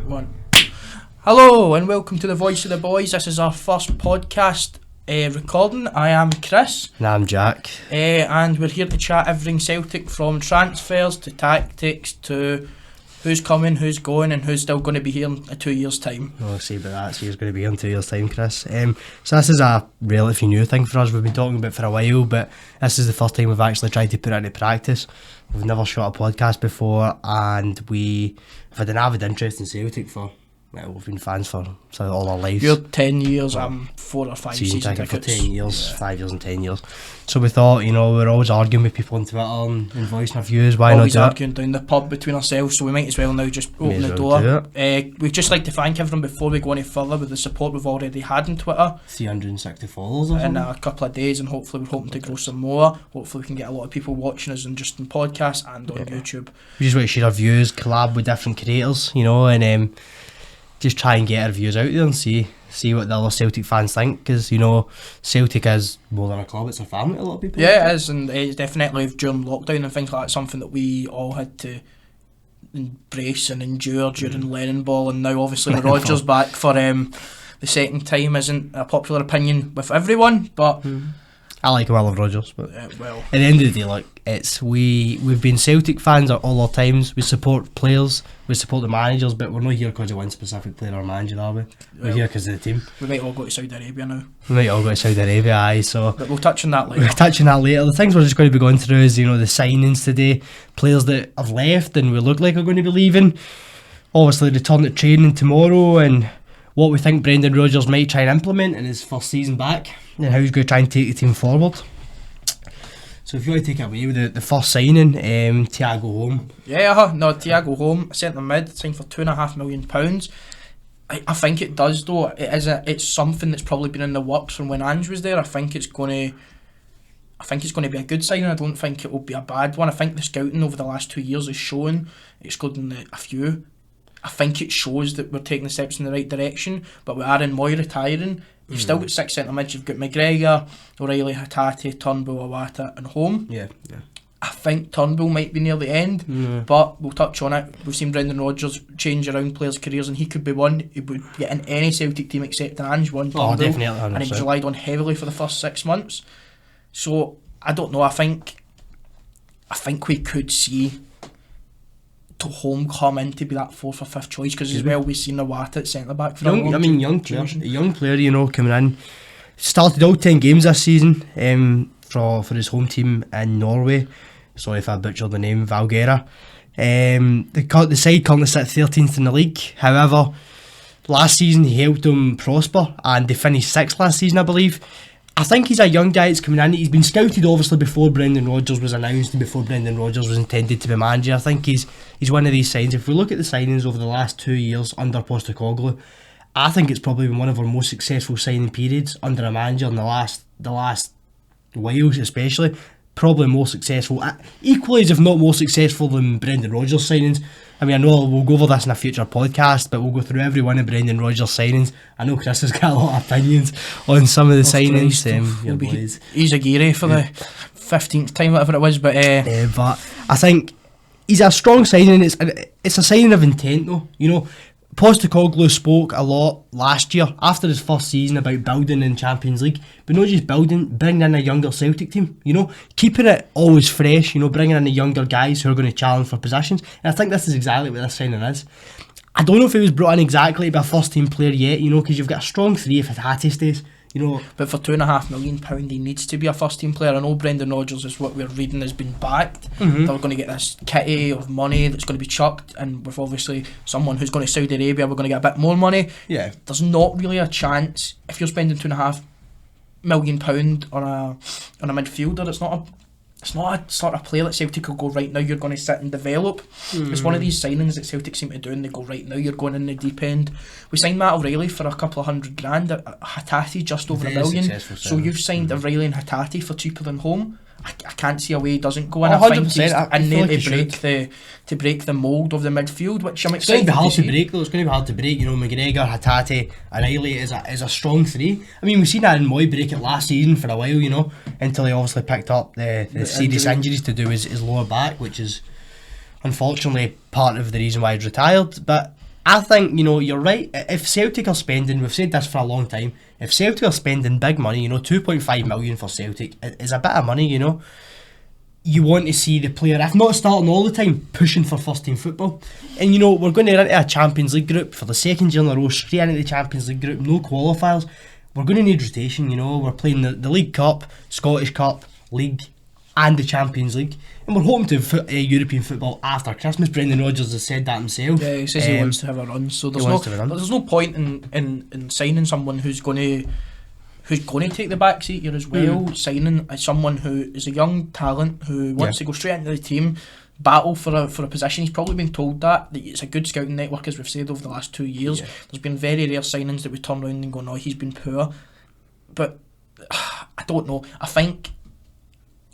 One. Hello and welcome to the Voice of the Boys. This is our first podcast recording. I am Chris. And I'm Jack. And we're here to chat everything Celtic, from transfers to tactics to who's coming, who's going, and who's still going to be here in 2 years' time. I'll see about that. So he's going to be here in 2 years' time, Chris. So this is a relatively new thing for us. We've been talking about it for a while, but this is the first time we've actually tried to put it into practice. We've never shot a podcast before, and we've had an avid interest in Celtic for, well, we've been fans for all our lives. You're 10 years, I'm 4 or 5 season tickets. For 10 years, 5 years and 10 years. So we thought, we're always arguing with people on Twitter and voicing our views. Why always not do arguing down the pub between ourselves, so we might as well now just open the door. We'd just like to thank everyone before we go any further with the support we've already had on Twitter. 360 followers or something. In a couple of days, and hopefully we're hoping to grow some more. Hopefully we can get a lot of people watching us and just in podcasts and on YouTube. We just want to share our views, collab with different creators, and just try and get our views out there and see what the other Celtic fans think, because Celtic is more than a club, it's a family to a lot of people. Yeah, it is, and it's definitely during lockdown and things like that, something that we all had to embrace and endure during Lennon Ball, and now obviously the Rodgers back for the second time isn't a popular opinion with everyone, but I like him, I love Rodgers, but well, at the end of the day, look, it's we've been Celtic fans all our times. We support players, we support the managers, but we're not here because of one specific player or manager, are we? We're here because of the team. We might all go to Saudi Arabia now. But we'll touch on that later. The things we're just going to be going through is, the signings today, players that have left and we look like are going to be leaving. Obviously, return to training tomorrow, and what we think Brendan Rodgers might try and implement in his first season back, and how he's going to try and take the team forward. So if you want to take it away with the first signing, Thiago Holm. Thiago Holm, centre mid, signed for £2.5 million. I think it does though. It's something that's probably been in the works from when Ange was there. I think it's going to be a good signing. I don't think it will be a bad one. I think the scouting over the last 2 years is showing, excluding a few. I think it shows that we're taking the steps in the right direction. But with Aaron Mooy retiring, you've still got 6 centre mids. You've got McGregor, O'Reilly, Hatate, Turnbull, Awata and Holm. Yeah. I think Turnbull might be near the end, but we'll touch on it. We've seen Brendan Rodgers change around players' careers, and he could be one. He would get in any Celtic team except an Ange one. Oh, definitely. 100%. And he was relied on heavily for the first 6 months. So I don't know. I think we could see to Holm come in to be that 4th or 5th choice, because as well we've seen Awata at centre back for a young player, coming in. Started all 10 games this season for his home team in Norway. Sorry if I butchered the name, Valguera. The side currently sit 13th in the league. However, last season he helped them prosper, and they finished 6th last season, I believe. I think he's a young guy that's coming in. He's been scouted obviously before Brendan Rodgers was announced and before Brendan Rodgers was intended to be manager. I think he's one of these signs. If we look at the signings over the last 2 years under Postecoglou, I think it's probably been one of our most successful signing periods under a manager in the last while, especially. Probably more successful, equally as if not more successful than Brendan Rodgers signings. I mean, I know we'll go over this in a future podcast, but we'll go through every one of Brendan Rodgers signings. I know Chris has got a lot of opinions on some of the signings. He's a geary for the 15th time, whatever it was. But I think he's a strong signing. It's a signing of intent, though. Postecoglou spoke a lot last year after his first season about building in Champions League, but not just building, bringing in a younger Celtic team, keeping it always fresh, bringing in the younger guys who are going to challenge for positions. And I think this is exactly what this signing is. I don't know if he was brought in exactly to be a first team player yet, because you've got a strong 3 if Hatate stays. But for £2.5 million, he needs to be a first team player. I know Brendan Rodgers, is what we're reading, has been backed. They're going to get this kitty of money that's going to be chucked, and with obviously someone who's going to Saudi Arabia, we're going to get a bit more money. Yeah, there's not really a chance if you're spending £2.5 million on a midfielder. It's not a sort of player that Celtic will go, right now you're going to sit and develop. It's one of these signings that Celtic seem to do, and they go, right now you're going in the deep end. We signed Matt O'Reilly for a couple of $100,000, Hatate just over $1 million. So you've signed O'Reilly and Hatate for cheaper than Holm. I can't see a way he doesn't go in. 100%. I think he's in there to break the mould of the midfield, which I'm excited to see. It's going to be hard to break though. It's going to be hard to break. McGregor, Hatate and O'Reilly is a strong 3. I mean, we've seen Aaron Mooy break it last season for a while, until he obviously picked up the serious injuries to do his lower back, which is unfortunately part of the reason why he's retired. But I think, you're right. If Celtic are spending, we've said this for a long time, if Celtic are spending big money, 2.5 million for Celtic is a bit of money, You want to see the player, if not starting all the time, pushing for first team football. And we're going to get into a Champions League group for the second year in a row, straight into the Champions League group, no qualifiers. We're going to need rotation, we're playing the League Cup, Scottish Cup, League and the Champions League. And we're hoping to have European football after Christmas. Brendan Rodgers has said that himself. Yeah, he says he wants to have a run. So there's no point in signing someone who's going to take the back seat here as well. Signing someone who is a young talent who wants to go straight into the team, battle for a position. He's probably been told that it's a good scouting network, as we've said over the last 2 years. There's been very rare signings that we turn around and go, no, he's been poor. But I don't know. I think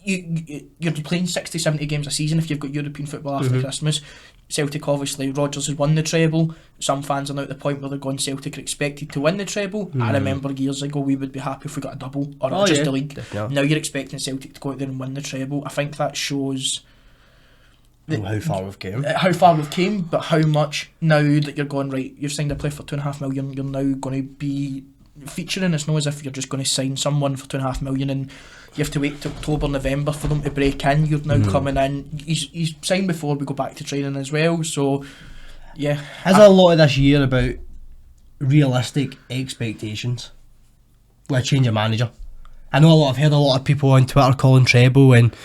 you're playing 60-70 games a season if you've got European football after Christmas. Celtic, obviously, Rodgers has won the treble. Some fans are now at the point where they're going, Celtic are expected to win the treble. I remember years ago we would be happy if we got a double or just the league. Definitely. Now you're expecting Celtic to go out there and win the treble. I think that shows how far we've came. But how much now that you're going, right, you've signed a player for $2.5 million, you're now going to be featuring. It's not as if you're just going to sign someone for $2.5 million and you have to wait till October, November for them to break in. You're now coming in. He's signed before we go back to training as well. So, yeah. Has a lot of this year about realistic expectations with a change of manager? I know I've heard a lot of people on Twitter calling treble and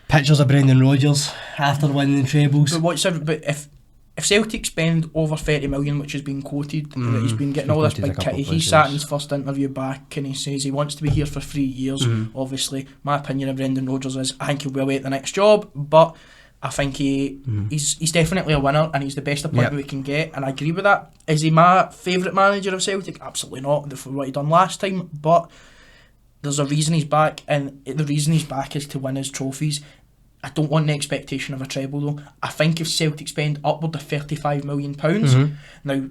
pictures of Brendan Rodgers after winning the trebles. But if Celtic spend over 30 million, which has been quoted, that he's been getting all this big kitty, he sat in his first interview back and he says he wants to be here for 3 years. Obviously, my opinion of Brendan Rodgers is I think he'll be away at the next job, but I think he's definitely a winner and he's the best appointment we can get, and I agree with that. Is he my favourite manager of Celtic? Absolutely not, for what he done last time, but there's a reason he's back, and the reason he's back is to win his trophies. I don't want the expectation of a treble though. I think if Celtic spend upward of £35 million, now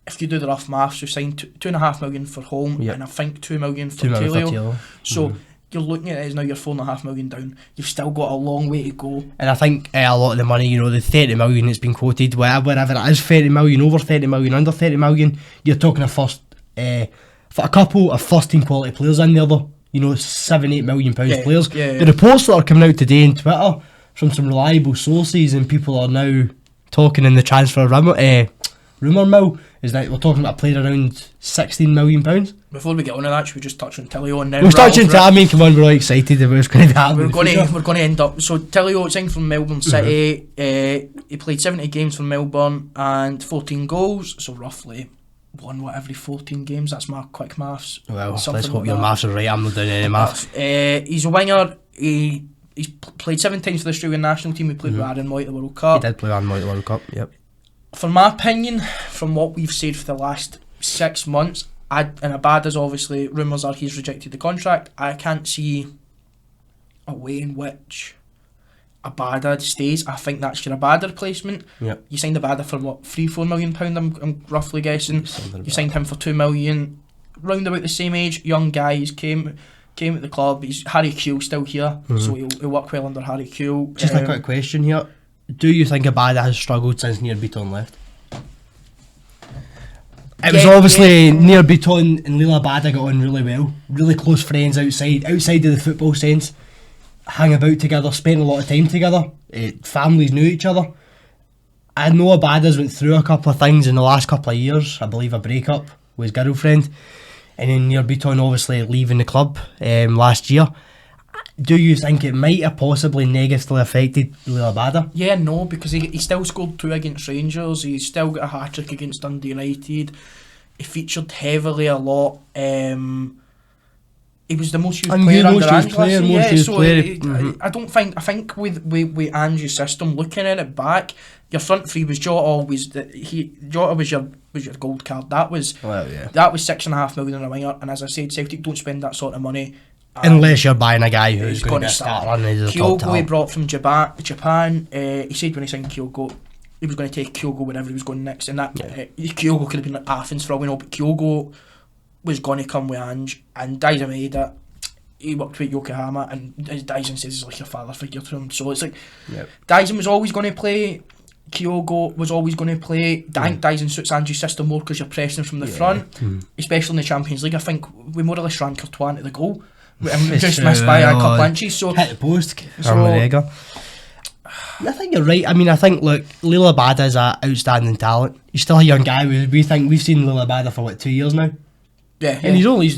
if you do the rough maths, we've signed $2.5 million for Holm and I think $2 million for Taylor. So you're looking at it as now you're $4.5 million down. You've still got a long way to go. And I think a lot of the money, the 30 million that's been quoted, wherever it is, 30 million, over 30 million, under 30 million, you're talking for a couple of first team quality players in there though. £7-8 million players. The reports that are coming out today on Twitter from some reliable sources, and people are now talking in the transfer rumour mill, is that we're talking about a player around £16 million. Before we get on to that, should we just touch on Tillio and then we'll touch on Tillio? Come on, we're all excited about what's going to happen. We're going to end up. So Tillio signed from Melbourne City. He played 70 games for Melbourne and 14 goals. So roughly 1 every 14 games. That's my quick maths. Well, let's hope your maths are right. I'm not doing any maths. He's a winger. He's played 7 times for the Australian national team. He played with Aaron Mooy at the World Cup. He did play Aaron Mooy at the World Cup, yep. For my opinion, from what we've said for the last 6 months, and Abada's obviously, rumours are he's rejected the contract. I can't see a way in which Abada stays. I think that's your Abada replacement. Yep. You signed Abada for what, £3-4 million, I'm roughly guessing. You signed him for $2 million, round about the same age. Young guy, he's came at the club. He's Harry Kewell still here, so he'll work well under Harry Kewell. Just a quick question here. Do you think Abada has struggled since Nir Bitton left? It was obviously Nir Bitton and Lila Abada got on really well. Really close friends outside of the football sense. Hang about together, spent a lot of time together. Families knew each other. I know Abada's went through a couple of things in the last couple of years. I believe a breakup with his girlfriend. And then Nir Bitton obviously leaving the club last year. Do you think it might have possibly negatively affected Lila Abada? Yeah, no, because he still scored 2 against Rangers. He's still got a hat-trick against Dundee United. He featured heavily a lot. He was the most used player under Ange. I think with Ange's system, looking at it back, your front three was Jota Jota was your gold card. That was $6.5 million in a winger, and as I said, Celtic don't spend that sort of money. Unless you're buying a guy who's going to start running as a top Kyogo he brought from Japan. He said when he signed Kyogo, he was going to take Kyogo wherever he was going next, and that Kyogo could have been like Athens for all we know, but Kyogo was going to come with Ange, and Dyson made it. He worked with Yokohama, and as Dyson says, he's like a father figure to him. So it's like Dyson was always going to play Kyogo was always going to play. I think Dyson suits Andrew's system more because you're pressing from the front, especially in the Champions League. I think we more or less ran Courtois into the goal. Just missed by a couple inches. So hit the post. I think you're right. I mean, I think, look, Lila Bada is an outstanding talent. He's still a young guy. We've seen Lila Bada for 2 years now. Yeah, and he's only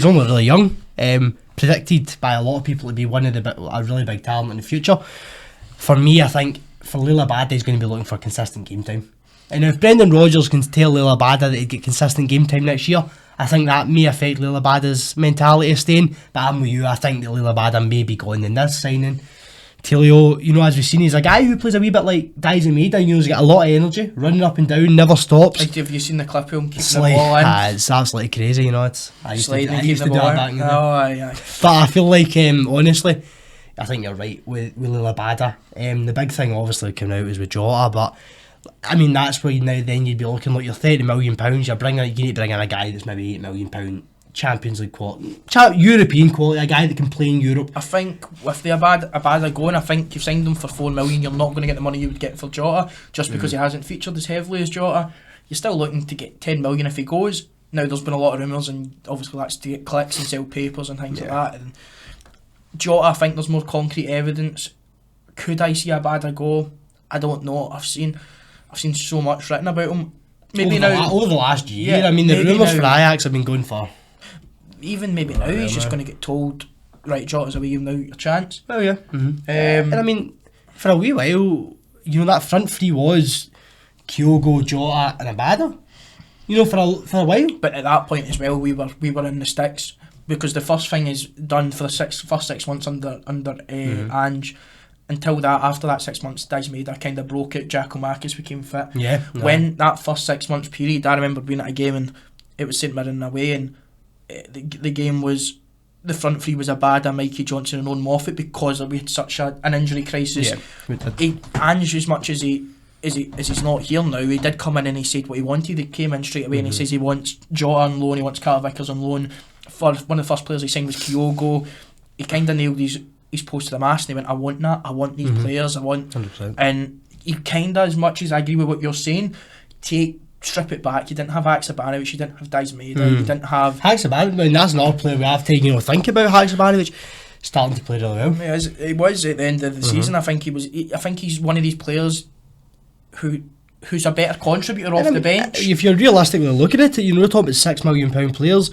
really young. Predicted by a lot of people to be a really big talent in the future. For me, I think for Lila Bada, he's going to be looking for consistent game time. And if Brendan Rodgers can tell Lila Bada that he'd get consistent game time next year, I think that may affect Lila Bada's mentality of staying. But I'm with you. I think that Lila Bada may be gone in this signing. Telio, as we've seen, he's a guy who plays a wee bit like Dyson Maida. He's got a lot of energy, running up and down, never stops. Like, have you seen the clip of him keeping the ball in? It's absolutely crazy, I used to do that back in the day. Aye. But I feel like, honestly, I think you're right with Lila Bada. The big thing obviously coming out is with Jota, but I mean, that's where then you'd be looking like you're £30 million. You need to bring in a guy that's maybe £8 million. Champions League quality, European quality, a guy that can play in Europe. I think with the Abada going, I think you've signed him for $4 million. You're not going to get the money you would get for Jota just because he hasn't featured as heavily as Jota. You're still looking to get $10 million if he goes. Now there's been a lot of rumours, and obviously that's to get clicks and sell papers and things like that. And Jota, I think there's more concrete evidence. Could I see Abada go? I don't know. I've seen so much written about him. Maybe over the last year. I mean, the rumours for Ajax have been going for. Even maybe now he's just going to get told, right, Jota's away, you've now your chance. Oh yeah. And I mean, for a wee while, that front three was Kyogo, Jota and Abada. For a while. But at that point as well, we were in the sticks because the first thing is done for the first 6 months under Ange. Until that, after that 6 months, Diz Maida kind of broke it. Giacomakis became fit. Yeah. When that first 6 months period, I remember being at a game and it was St Mirren away, and the game was, the front three was Abada, Mikey Johnson and Owen Moffat because we had such an injury crisis. Ange, as much as he's not here now, he did come in and he said what he wanted. He came in straight away and he says he wants Jota on loan, he wants Carl Vickers on loan. For one of the first players he signed was Kyogo. He kind of nailed his post to the mast and he went, I want that, I want these players, I want 100%. And he kind of, as much as I agree with what you're saying, strip it back. You didn't have Haksabanovic, you didn't have Diz Maida, you didn't have Haksabanovic. And that's another player we have to think about. Haksabanovic starting to play really well. He was at the end of the season. I think he's one of these players who's a better contributor off the bench. If you're realistically looking at it, we're talking about £6 million players.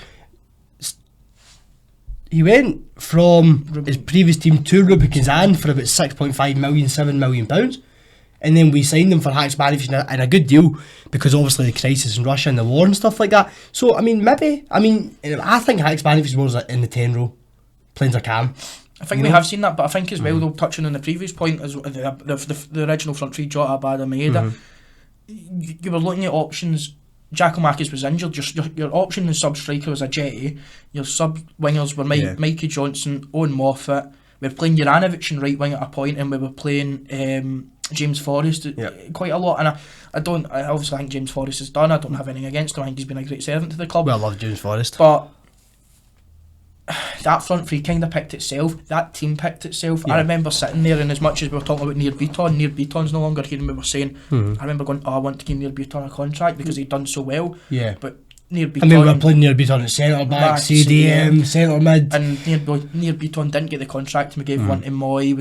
He went from his previous team to Ruben Kazan for about 6.5 million, £7 million. And then we signed him for Haksabanovic and a good deal because obviously the crisis in Russia and the war and stuff like that. So, I think Haksabanovic is more in the 10 role, playing as a cam. I think we have seen that, but I think as well, though, touching on the previous point, as the original front three, Jota, Abada, Maeda, you were looking at options. Giacomakis was injured. Your option as sub-striker was a Jetty. Your sub-wingers were Mikey Johnson, Owen Moffat. We were playing Juranovic in right wing at a point, and we were playing James Forrest quite a lot. And I obviously think James Forrest is done. I don't have anything against him. I think he's been a great servant to the club. Well, I love James Forrest. But that front three kind of picked itself. That team picked itself. I remember sitting there, and as much as we were talking about Nir Buton's no longer here, and we were saying, I remember going, I want to give Nir Buton a contract because he'd done so well. Yeah. But Nir Buton, we were playing Nir Buton at centre back, CDM, centre mid. And Nir Buton didn't get the contract. We gave one to Mooy.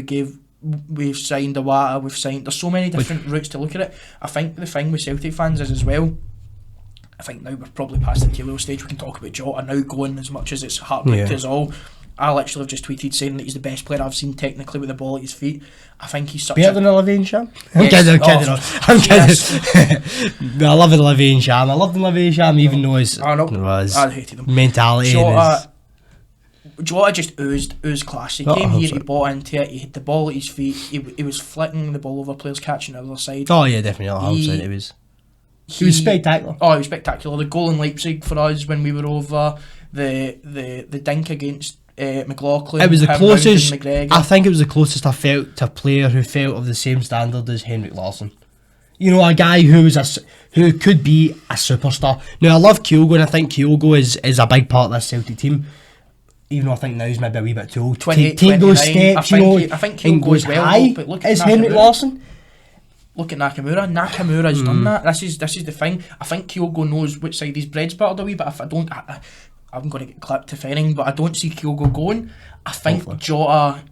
We've signed Awata. There's so many different routes to look at it. I think the thing with Celtic fans is as well, I think now we're probably past the Telio stage. We can talk about Jota now going, as much as it's heartbreak to us all. I literally have just tweeted saying that he's the best player I've seen technically with the ball at his feet. I think he's such better than Olivier Ntcham. I'm kidding. No, I love Olivier Ntcham. I loved Olivier Ntcham even though I hated him. Mentality. Jota just oozed class. He came here, he bought into it, he had the ball at his feet, he was flicking the ball over players, catching the other side. Oh yeah, definitely. He was spectacular. Oh, he was spectacular. The goal in Leipzig for us when we were over, the dink against McLaughlin. It was the closest. I think it was the closest I felt to a player who felt of the same standard as Henrik Larsson. A guy who could be a superstar. Now I love Kyogo, and I think Kyogo is a big part of this Celtic team. Even though I think now he's maybe a wee bit too old. Take those steps, I think Kyogo goes well, high but look as Henrik Larsson. look at Nakamura. Nakamura's done that. This is the thing. I think Kyogo knows which side his bread's buttered away, but if I don't, I'm going to get clipped defending, but I don't see Kyogo going. I think Hopefully. Jota,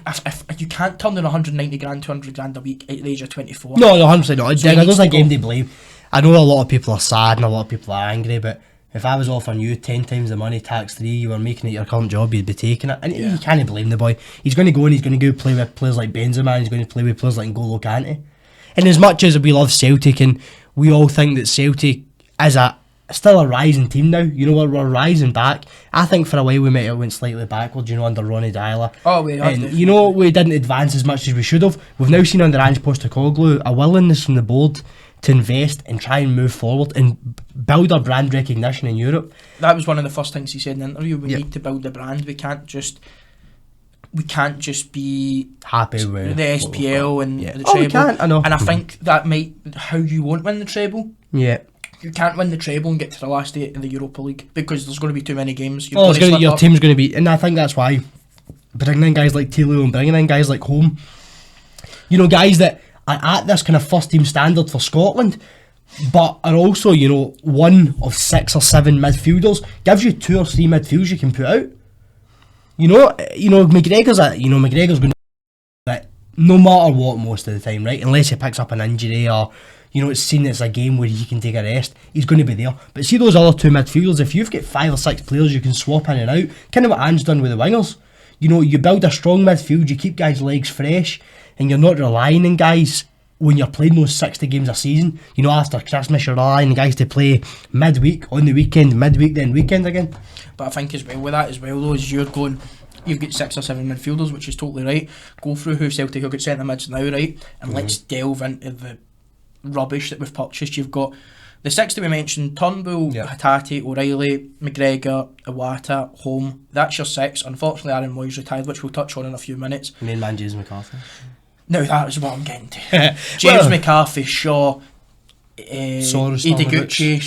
if you can't turn in 190 grand, 200 grand a week at the age of 24. No, 100% not. So I don't think go. game they blame. I know a lot of people are sad and a lot of people are angry, but if I was offering you 10 times the money, tax free, you were making it your current job, you'd be taking it. And you can't blame the boy. He's going to go and he's going to go play with players like Benzema, and he's going to play with players like N'Golo Kante. And as much as we love Celtic and we all think that Celtic is still a rising team now, you know, we're rising back. I think for a while we might have went slightly backwards, you know, under Ronnie Dyler. Oh, we have. And, you know, we didn't advance as much as we should have. We've now seen under Ange Postecoglou a willingness from the board to invest and try and move forward and build our brand recognition in Europe. That was one of the first things he said in the interview. We need to build the brand. We can't just be happy with the SPL and the treble. We can't, I know. And I think that might how you won't win the treble. Yeah. You can't win the treble and get to the last 8 in the Europa League because there's going to be too many games. Your team's going to be, and I think that's why bringing in guys like Tilo and bringing in guys like Home, you know, guys that are at this kind of first team standard for Scotland, but are also, you know, one of 6 or 7 midfielders, gives you 2 or 3 midfields you can put out. You know, McGregor's going to that no matter what most of the time, right? Unless he picks up an injury or, you know, it's seen it's a game where he can take a rest, he's going to be there. But see those other 2 midfielders, if you've got 5 or 6 players you can swap in and out, kind of what Ange's done with the wingers. You know, you build a strong midfield, you keep guys' legs fresh, and you're not relying on guys when you're playing those 60 games a season. You know, after Christmas you're relying on guys to play midweek, on the weekend, midweek, then weekend again. But I think as well with that as well though, is you've got 6 or 7 midfielders, which is totally right. Go through who Celtic have got centre mids now, right? And let's delve into the rubbish that we've purchased. You've got the 6 that we mentioned: Turnbull, Hatate, O'Reilly, McGregor, Iwata, Home. That's your 6. Unfortunately, Aaron Mooy's retired, which we'll touch on in a few minutes. Main man James McCarthy. Now that is what I'm getting to. James McCarthy, Shaw, Ideguchi,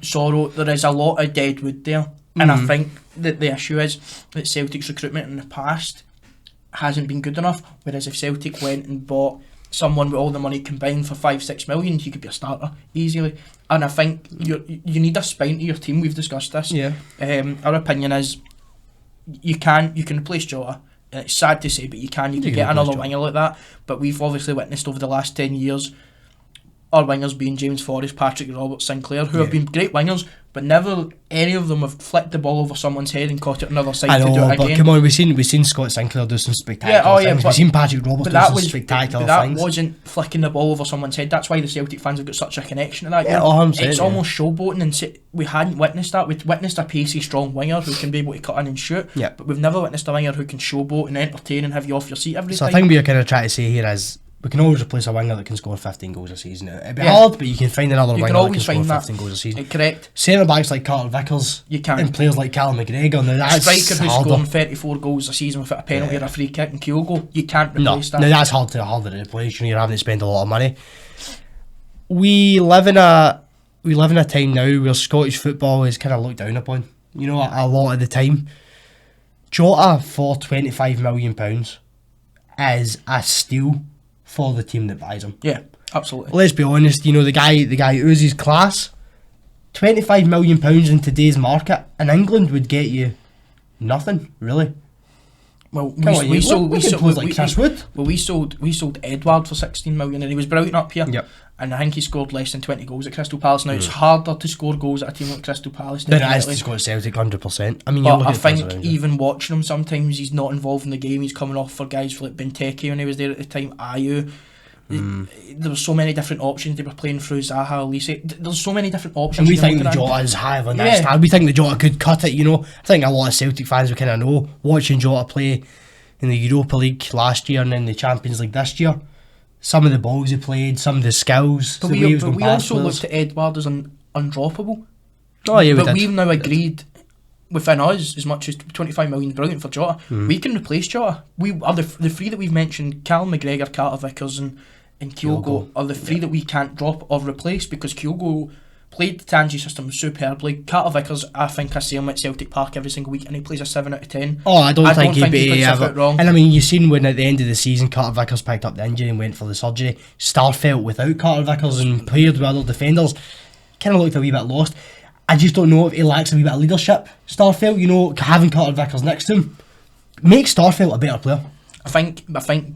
Sorrow. There is a lot of dead wood there. And I think that the issue is that Celtic's recruitment in the past hasn't been good enough. Whereas if Celtic went and bought someone with all the money combined for 5-6 million, he could be a starter easily. And I think you need a spine to your team. We've discussed this. Yeah. Our opinion is you can replace Jota. And it's sad to say, but you can get another winger like that. But we've obviously witnessed over the last 10 years our wingers being James Forrest, Patrick Roberts, Sinclair, who have been great wingers, but never any of them have flicked the ball over someone's head and caught it on the other side to do it again. But come on, we've seen Scott Sinclair do some spectacular things. We've seen Patrick Roberts do some spectacular things. That wasn't flicking the ball over someone's head. That's why the Celtic fans have got such a connection to that. Yeah, it's almost showboating, and we hadn't witnessed that. We've witnessed a pacey, strong winger who can be able to cut in and shoot, but we've never witnessed a winger who can showboat and entertain and have you off your seat every time. So I think we are kind of trying to say here is we can always replace a winger that can score 15 goals a season. It'd be hard, but you can find another winger that can score 15 goals a season. Correct. Centre backs like Carter Vickers, you can, and players like Callum McGregor. Now that's striker who's scoring 34 goals a season without a penalty or a free kick and Kyogo. You can't replace that. No, that's harder to replace. You're having to spend a lot of money. We live in a time now where Scottish football is kind of looked down upon. You know, a lot of the time. Jota for £25 million is a steal for the team that buys him. Yeah, absolutely. Let's be honest, you know, the guy oozes class. £25 million in today's market in England would get you nothing, really. Well, we sold Edward for 16 million and he was brilliant up here. Yep. And I think he scored less than 20 goals at Crystal Palace. Now it's harder to score goals at a team like Crystal Palace than it is to score at Celtic, 100%. I mean, but I think even watching him, sometimes he's not involved in the game. He's coming off for guys like Benteke when he was there at the time, Ayew. There were so many different options. They were playing through Zaha, Elise. There's so many different options. And we think the Jota is high on that stand. We think the Jota could cut it, you know. I think a lot of Celtic fans would kind of know, watching Jota play in the Europa League last year and then the Champions League this year. Some of the balls he played, some of the skills. But we also looked at Edward as undroppable. Oh yeah, but we've now agreed within us, as much as 25 million is brilliant for Jota, we can replace Jota. We are the 3 that we've mentioned: Callum McGregor, Carter Vickers, and Kyogo are the 3 that we can't drop or replace, because Kyogo played the Tangi system superbly. Carter Vickers, I think I see him at Celtic Park every single week and he plays a 7 out of 10. Oh, I don't think he'd be puts a ever foot wrong. And I mean, you've seen when at the end of the season Carter Vickers picked up the injury and went for the surgery. Starfelt without Carter Vickers and paired with other defenders, kind of looked a wee bit lost. I just don't know if he lacks a wee bit of leadership. Starfelt, you know, having Carter Vickers next to him makes Starfelt a better player. I think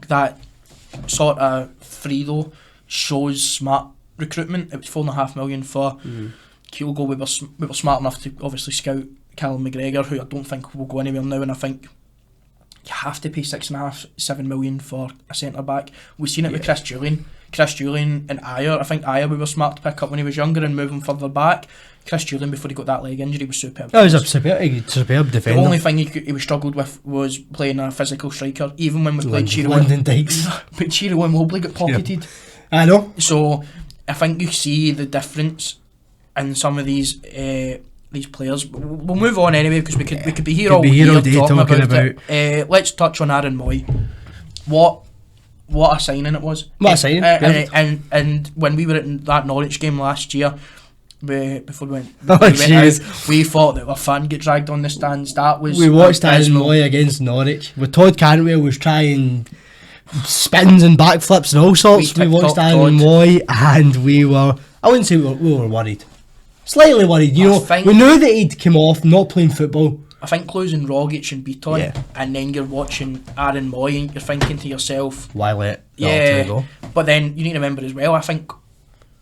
that sort of free though shows smart recruitment. It was $4.5 million for Kyogo. We were smart enough to obviously scout Callum McGregor, who I don't think will go anywhere now, and I think you have to pay $6.5-7 million for a centre back. We've seen it with Chris Julian and Ayer. I think Ayer we were smart to pick up when he was younger and move him further back. Chris Julian, before he got that leg injury, was superb. Oh, he was a superb defender. The only thing he was struggled with was playing a physical striker, even when we played Chiro London Dykes. But Chiro and Mobley got pocketed. I know. So I think you see the difference in some of these players. We'll move on anyway because we could be here all day talking about it. Let's touch on Aaron Mooy. What a signing it was. What a signing. And when we were at that Norwich game last year, before we went out, we thought that our fan get dragged on the stands. We watched Aaron Mooy against Norwich with Todd Cantwell was trying spins and backflips and all sorts. We watched Aaron Mooy and we were, I wouldn't say we were worried, slightly worried, you know. We knew that he'd come off not playing football. I think losing Rogic and Beaton and then you're watching Aaron Mooy and you're thinking to yourself, why let the go? But then you need to remember as well, I think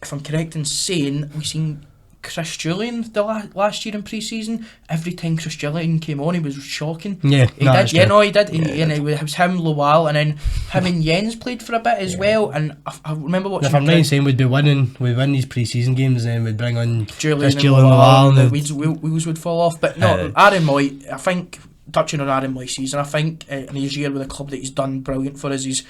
if I'm correct in saying, we seen Chris Julian the last year in pre-season. Every time Chris Julian came on, he was shocking. He did. He did. It was him, Lowell, and then him and Jens played for a bit as well. And I remember watching. If I'm right saying we'd win these pre-season games, and then we'd bring on Julian and Lowell, and the wheels would fall off. But no, Aaron Mooy. I think touching on Aaron Mooy's season, I think in his year with the club that he's done brilliant for us. He's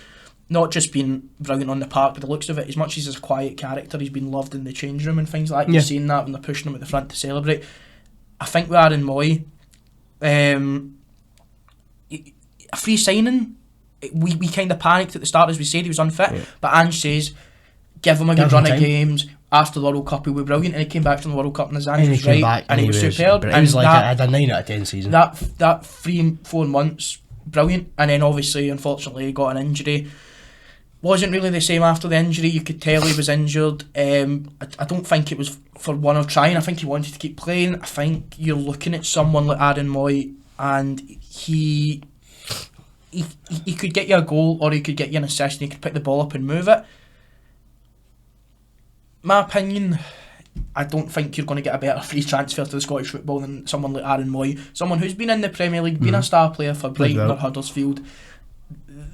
not just been brilliant on the park, but the looks of it, as much as he's a quiet character, he's been loved in the change room and things like that. You've seen that when they're pushing him at the front to celebrate. I think with Aaron Mooy, a free signing, we kind of panicked at the start as we said he was unfit, but Ange says give him a good run of games. After the World Cup he was brilliant, and he came back from the World Cup and his hands was right, and he was superb. He was like I had a 9 out of 10 season. That 3-4 months, brilliant, and then obviously unfortunately he got an injury. Wasn't really the same after the injury. You could tell he was injured. I don't think it was for one of trying. I think he wanted to keep playing. I think you're looking at someone like Aaron Mooy, and he could get you a goal or he could get you an assist and he could pick the ball up and move it. My opinion, I don't think you're going to get a better free transfer to the Scottish football than someone like Aaron Mooy, someone who's been in the Premier League, been a star player for Brighton or Huddersfield.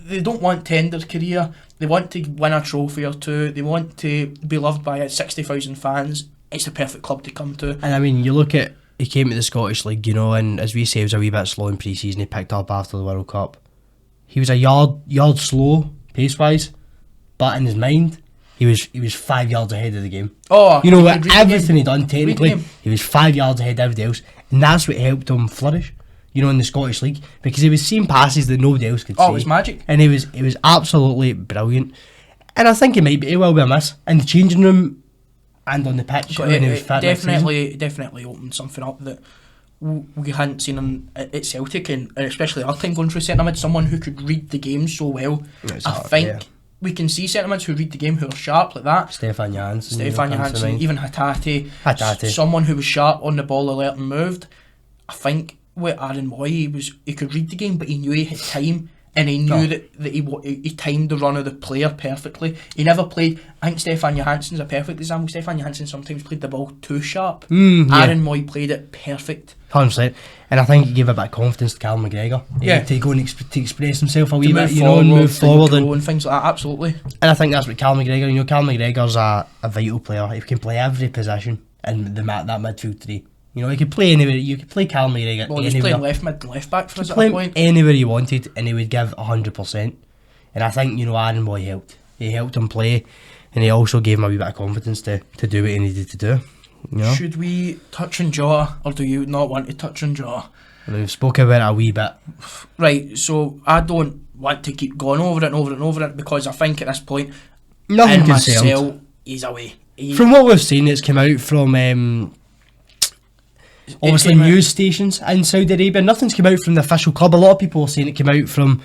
They don't want tender career. They want to win a trophy or two. They want to be loved by 60,000 fans. It's the perfect club to come to. And I mean, you look at, he came to the Scottish League, you know, and as we say, he was a wee bit slow in pre-season. He picked up after the World Cup. He was a yard slow pace-wise, but in his mind, he was 5 yards ahead of the game. Oh, you know, everything he'd done technically, he was 5 yards ahead of everybody else, and that's what helped him flourish, you know, in the Scottish League, because he was seeing passes that nobody else could see. Oh, it was magic. And he was absolutely brilliant. And I think he will be a miss in the changing room and on the pitch. It definitely opened something up that we hadn't seen him at Celtic, and especially our time going through centre mid, someone who could read the game so well. We can see centre mids who read the game who are sharp like that. Stefan Janssen, even Hatate. Someone who was sharp on the ball, alert and moved. I think with Aaron Mooy, he could read the game, but he knew he had time, and he knew that he timed the run of the player perfectly. He never played. I think Stefan Johansson's a perfect example. Stefan Johansson sometimes played the ball too sharp. Aaron Mooy played it perfect. 100%. And I think he gave a bit of confidence to Callum McGregor. To go and to express himself a wee bit, you know, and move forward and things like that. Absolutely. And I think that's what Callum McGregor, you know, Callum McGregor's a vital player. He can play every position in that midfield three. You know, he could play anywhere. You could play Callum McGregor. Well, he was playing left mid and left back for us at that point. Anywhere he wanted, and he would give 100%. And I think, you know, Aaron Mooy helped. He helped him play, and he also gave him a wee bit of confidence to do what he needed to do. You know? Should we touch on Jaw, or do you not want to touch on Jaw? We've spoken about it a wee bit. Right, so I don't want to keep going over it and over it and over it, because I think at this point, nothing can sell. He's away. From what we've seen, it's come out from obviously news stations in Saudi Arabia. Nothing's come out from the official club. A lot of people are saying it came out from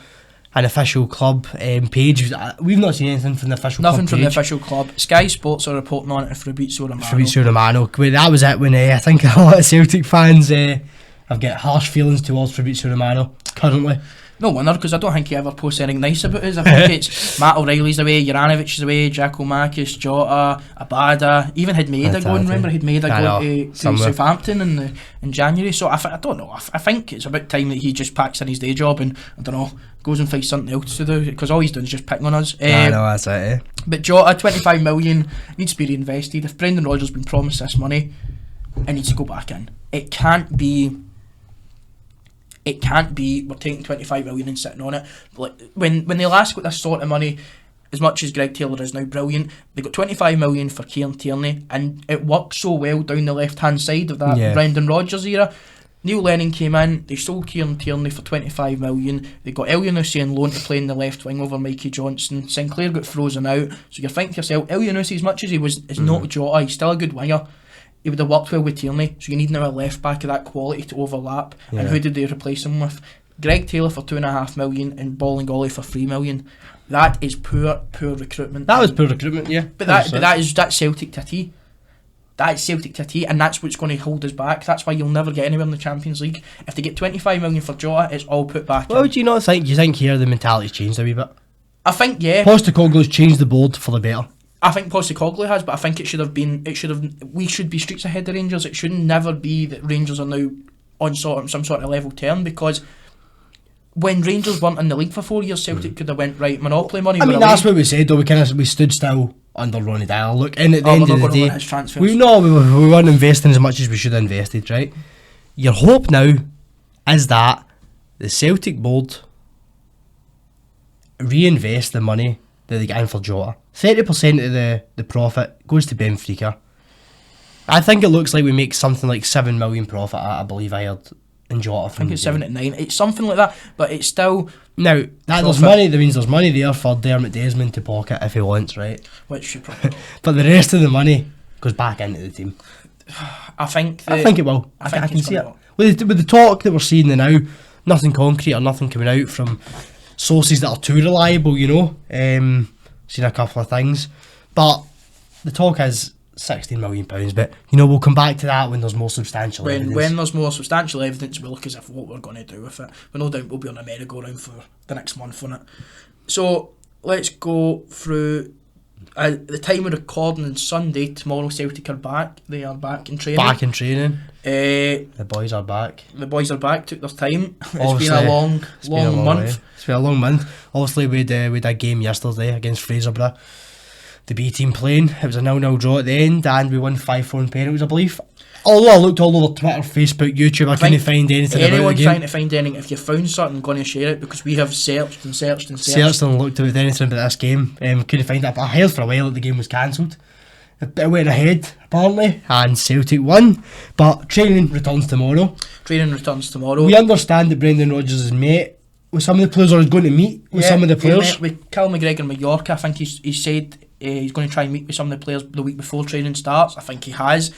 an official club page. We've not seen anything from the official club. Nothing from the official club. Sky Sports are reporting on it for Fabrizio Romano. Fabrizio Romano. That was it when I think a lot of Celtic fans have got harsh feelings towards Fabrizio Romano currently. No wonder, because I don't think he ever posts anything nice about us. I think it's Matt O'Reilly's away, Juranovic is away, Giacomakis, Jota, Abada, even had Maida going. Remember, he'd Maida going to Southampton in January. So I don't know. I think it's about time that he just packs in his day job and, I don't know, goes and finds something else to do, because all he's doing is just picking on us. I know, that's it. But Jota, 25 million, needs to be reinvested. If Brendan Rodgers has been promised this money, it needs to go back in. It can't be we're taking 25 million and sitting on it. Like when they last got this sort of money, as much as Greg Taylor is now brilliant, they got 25 million for Kieran Tierney, and it worked so well down the left hand side of that Brendan Rodgers era. Neil Lennon came in, they sold Kieran Tierney for 25 million, they got Elyounoussi on loan to play in the left wing over Mikey Johnson. Sinclair got frozen out, so you're thinking to yourself, Elyounoussi, as much as he is not Jota, he's still a good winger. He would have worked well with Tierney, so you need now a left back of that quality to overlap. And who did they replace him with? Greg Taylor for 2.5 million and Bolingoli for 3 million. That is poor recruitment. That was poor recruitment, yeah. But that's Celtic to a T. That's Celtic to a T, and that's what's going to hold us back. That's why you'll never get anywhere in the Champions League. If they get 25 million for Jota, it's all put back in. Do you not think? You think here the mentality's changed a wee bit? I think, yeah. Postecoglou's changed the board for the better. I think Postecoglou has, but I think we should be streets ahead of Rangers. It should never be that Rangers are now on some sort of level term, because when Rangers weren't in the league for 4 years, Celtic could have went, right, monopoly money. I mean, that's what we said though. We stood still under Ronnie Dyer. Look, and at the end of the day, we weren't investing as much as we should have invested, right? Your hope now is that the Celtic board reinvest the money that they get in for Jota. 30% of the profit goes to Benfica. I think it looks like we make something like 7 million profit. I believe I heard in Jota. I think it's 7 to 9. It's something like that, but it's still now there's money. That means there's money there for Dermot Desmond to pocket if he wants, right? Which should probably. But the rest of the money goes back into the team. I think it will. I can see it. With the talk that we're seeing now, nothing concrete or nothing coming out from sources that are too reliable, seen a couple of things, but the talk is £16 million, but we'll come back to that when there's more substantial evidence. When there's more substantial evidence, we'll look as if what we're going to do with it, but no doubt we'll be on a merry-go-round for the next month on it. So let's go through the time of recording on Sunday. Tomorrow Celtic are back. They are back in training. The boys are back. Took their time. It's been a long month. It's been a long month. Obviously, we had a game yesterday against Fraserburgh. The B team playing. It was a 0-0 draw at the end, and we won 5-4 in penalties, I believe. Although I looked all over Twitter, Facebook, YouTube, I couldn't find anything about the game. Anyone trying to find anything, if you found something, going to share it, because we have searched and looked at anything about this game. Couldn't find it. But I heard for a while that the game was cancelled. It went ahead, apparently, and Celtic won. But training returns tomorrow. We We understand that Brendan Rodgers has met with some of the players, or is going to meet with some of the players. He met with Cal McGregor in Mallorca. I think he said he's going to try and meet with some of the players the week before training starts. I think he has.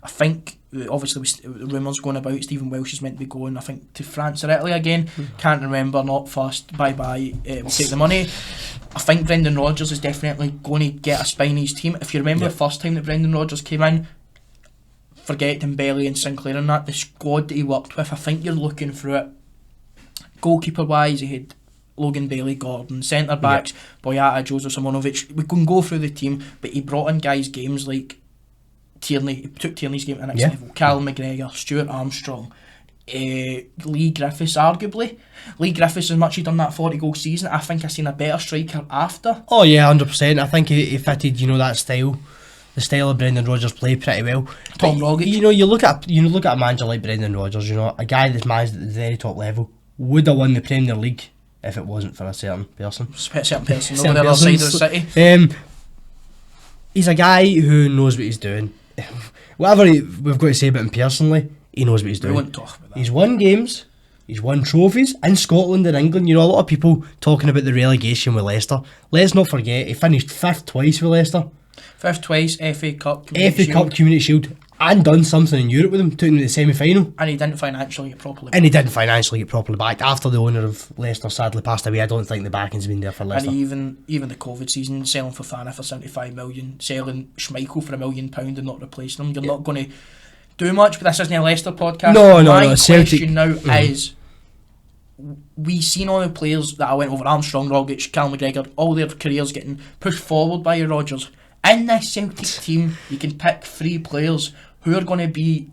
I think, obviously, rumours going about Stephen Welsh is meant to be going, I think, to France or Italy again. Can't remember, not fast, bye-bye, we'll take the money. I think Brendan Rodgers is definitely going to get a spine in his team. If you remember the first time that Brendan Rodgers came in, forget Dembele and Sinclair and that, the squad that he worked with, I think you're looking through it. Goalkeeper-wise, he had Logan Bailey, Gordon, centre-backs, Boyata, Joseph Simonovic. We can go through the team, but he brought in guys games like Tierney. He took Tierney's game to the next level. Callum McGregor, Stuart Armstrong, Lee Griffiths, arguably. Lee Griffiths, as much as he done that 40-goal season, I think I've seen a better striker after. Oh yeah, 100%. I think he fitted, that style. The style of Brendan Rodgers played pretty well. Tom Rogic. You look at a manager like Brendan Rodgers, a guy that's managed at the very top level, would have won the Premier League if it wasn't for a certain person. Over the other side of the city. He's a guy who knows what he's doing. Whatever we've got to say about him personally, he knows what he's doing. We won't talk about that. He's won games, he's won trophies in Scotland and England. A lot of people talking about the relegation with Leicester. Let's not forget, he finished 5th twice with Leicester. Fifth twice, FA Cup, Community Shield, and done something in Europe with them, took them to the semi-final. And he didn't financially get properly backed. After the owner of Leicester sadly passed away, I don't think the backing's been there for Leicester. And even the COVID season, selling Fofana for 75 million, selling Schmeichel for £1 million and not replacing him, you're not going to do much. But this isn't a Leicester podcast. My question now is, we seen all the players that I went over, Armstrong, Rogic, Cal McGregor, all their careers getting pushed forward by Rodgers. In this Celtic team, you can pick 3 players who are going to be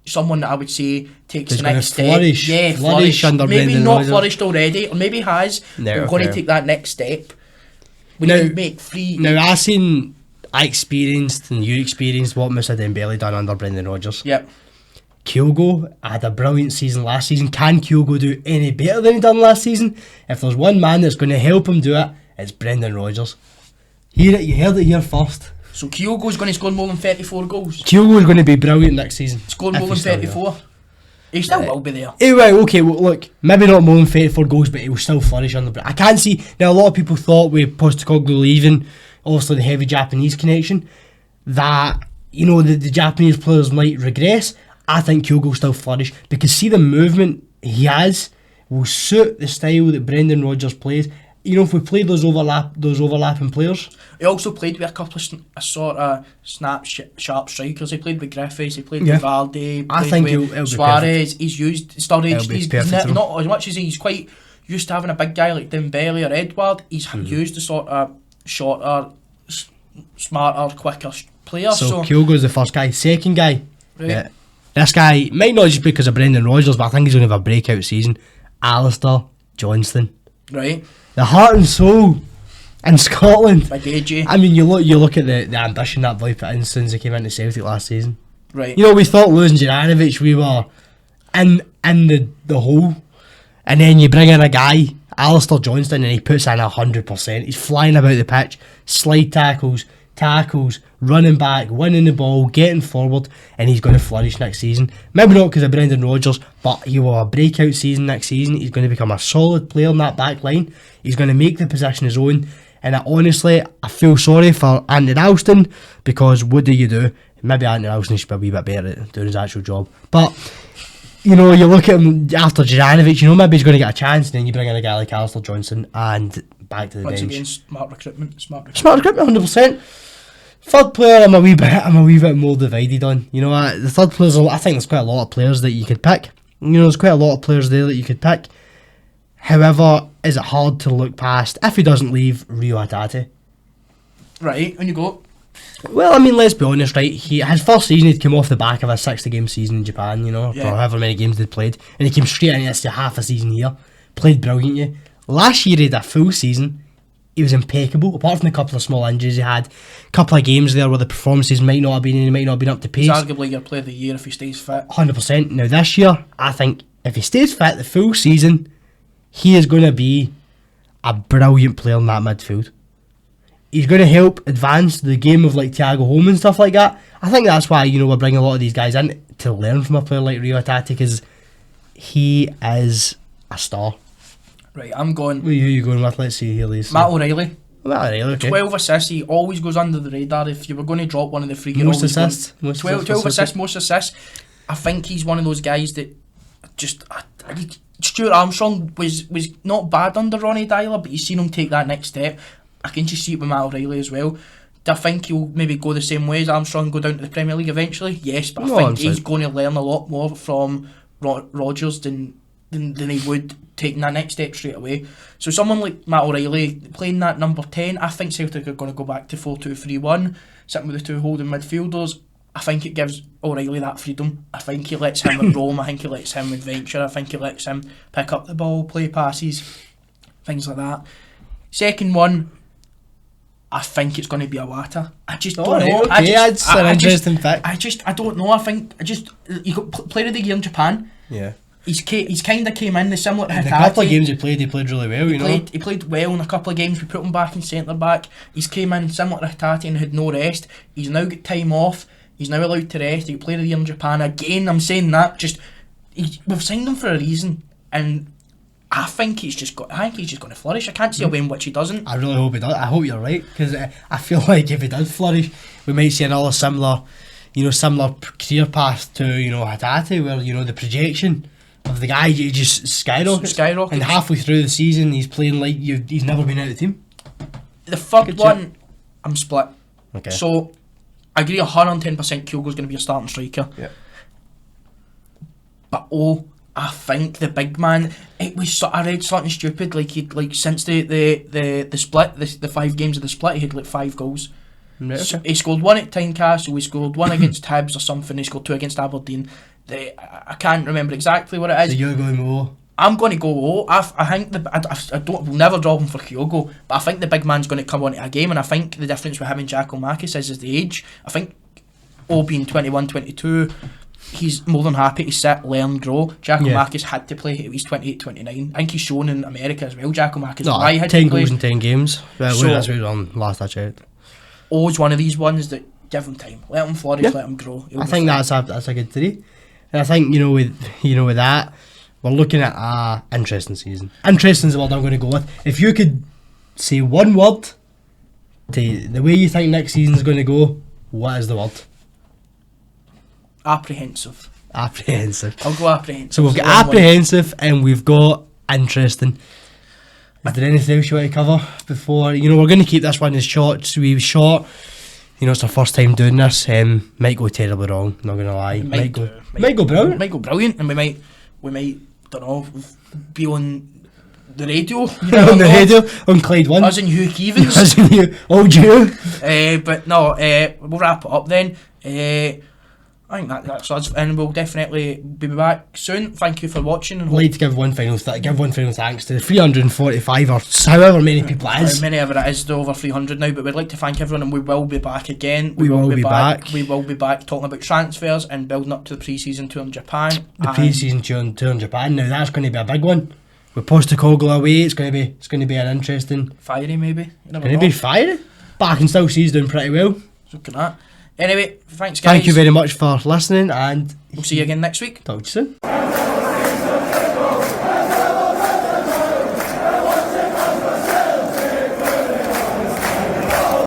someone that I would say takes the next step. Flourish under maybe Brendan not Rodgers. flourished already, or maybe has. But going to take that next step. We need to make 3. Now I experienced and you experienced what Mr Dembele done under Brendan Rodgers. Yep. Kyogo had a brilliant season last season. Can Kyogo do any better than he done last season? If there's one man that's going to help him do it, it's Brendan Rodgers. You heard it here first. So Kyogo's going to score more than 34 goals. Kyogo's going to be brilliant next season. Score more than 34. He still will be there. Right, okay, well, look, maybe not more than 34 goals, but he will still flourish under. I can't see. Now, a lot of people thought with Postecoglou leaving, obviously the heavy Japanese connection, that, the Japanese players might regress. I think Kyogo will still flourish, because see the movement he has will suit the style that Brendan Rodgers plays. If we play those overlapping players. He also played with a couple of sort of sharp strikers. He played with Griffiths, he played with Vardy, I think with Suarez. He's used Sturridge. He's not as much as he's quite used to having a big guy like Dembele or Edward. He's used the sort of shorter, smarter, quicker players. So Kyogo's the first guy. Second guy, right. Yeah, this guy might not just because of Brendan Rodgers, but I think he's going to have a breakout season. Alistair Johnston. Right. The heart and soul in Scotland. Big AJ. I mean, you look at the ambition that boy put in since he came into Celtic last season. Right. We thought losing Juranovic, we were in the hole, and then you bring in a guy, Alistair Johnston, and he puts in 100%. He's flying about the pitch, slide tackles, running back, winning the ball, getting forward, and he's going to flourish next season. Maybe not because of Brendan Rodgers, but he will have a breakout season next season. He's going to become a solid player in that back line. He's going to make the position his own. And honestly, I feel sorry for Anthony Alston, because what do you do? Maybe Anthony Alston should be a wee bit better at doing his actual job. But, you look at him after Juranovic, maybe he's going to get a chance, and then you bring in a guy like Alistair Johnson and back to the Once bench. again, smart recruitment, 100%. Third player, I'm a wee bit more divided on. The third players, I think there's quite a lot of players that you could pick. There's quite a lot of players there that you could pick. However, is it hard to look past, if he doesn't leave, Rio Hatate? Right, on you go. Well, I mean, let's be honest, right? His first season, he'd come off the back of a 60-game season in Japan, for however many games they'd played, and he came straight into this half a season here, played brilliantly. Last year, he had a full season. He was impeccable, apart from a couple of small injuries he had. A couple of games there where the performances might not have been up to pace. He's arguably your player of the year if he stays fit. 100%. Now this year, I think if he stays fit the full season, he is going to be a brilliant player in that midfield. He's going to help advance the game of like Thiago Holm and stuff like that. I think that's why we're bringing a lot of these guys in to learn from a player like Rio Hatate, because he is a star. Right, I'm going. Who are you going with? Let's see here, Lisa. Matt O'Reilly. Okay. 12 assists. He always goes under the radar. If you were going to drop one of the 3, you're most always assists. going, 12 assists, most assists. I think he's one of those guys that Stuart Armstrong was not bad under Ronnie Dyler, but you've seen him take that next step. I can just see it with Matt O'Reilly as well. Do I think he'll maybe go the same way as Armstrong, go down to the Premier League eventually? Yes, but I think he's going to learn a lot more from Rodgers than he would taking that next step straight away. So someone like Matt O'Reilly playing that number 10, I think Celtic are going to go back to 4-2-3-1, sitting with the 2 holding midfielders. I think it gives O'Reilly that freedom. I think he lets him roam. I think he lets him adventure. I think he lets him pick up the ball, play passes, things like that. Second one, I think it's going to be Iwata. I just don't know. Okay, that's an interesting fact. I don't know. You got player of the year in Japan. Yeah. He's kind of came in the similar to Hatate. In a couple of games he played really well, He played well in a couple of games. We put him back in centre back. He's came in similar to Hatate and had no rest. He's now got time off. He's now allowed to rest. He got player of the year in Japan. Again, I'm saying that we've signed him for a reason, and I think he's just going to flourish. I can't see a way in which he doesn't. I really hope he does. I hope you're right, because I feel like if he does flourish, we might see another similar career path to Hatate, where the projection of the guy just skyrockets. And halfway through the season, he's playing like he's never been out of the team. The third one, I'm split. Okay. So I agree 110% Kyogo's going to be a starting striker. Yeah. But I think the big man, I read something stupid, since the split, the 5 games of the split, he had 5 goals. Right, So okay. he scored 1 at Tynecastle, he scored 1 against Hibs or something, he scored 2 against Aberdeen. I can't remember exactly what it is. So you're going low. I'm going to go I think we'll never drop him for Kyogo, but I think the big man's going to come onto a game, and I think the difference with him and Giacomakis is the age. I think being 21, 22, he's more than happy to sit, learn, grow. Giacomakis had to play at least 28, 29. I think he's shown in America as well. Giacomakis had 10 to play. goals in 10 games. That's So- what he was on last I checked. Always one of these ones that give him time, let him flourish, Yeah. let him grow. He'll I be think fine. that's a good three, and I think with that, we're looking at a interesting season. Interesting is the word I'm going to go with. If you could say one word to the way you think next season's going to go, what is the word? Apprehensive. Apprehensive. I'll go apprehensive. So we've It's got the wrong one. apprehensive and we've got interesting. Is there anything else you want to cover before? We're going to keep this one as short. Short. It's our first time doing this. Might go terribly wrong. Not going to lie. Might go brilliant. Might go brilliant, and we might don't know, be on the radio. On the radio on Clyde One. Us and Hugh Keevins. As in you, old you. But no, we'll wrap it up then. I think that's us, and we'll definitely be back soon. Thank you for watching. And I'd like to give one final thanks to the 345 or however many people it is. How many ever it is, over 300 now, but we'd like to thank everyone, and we will be back again. We will be back. We will be back talking about transfers and building up to the pre-season tour in Japan. The pre-season tour in Japan. Now that's going to be a big one. With Postecoglou away, it's going to be an interesting. Fiery, maybe. You never Going know. to be fiery, but I can still see he's doing pretty well. Looking at that. Anyway, thanks guys. Thank you very much for listening, and We'll see you again next week. talk to you soon.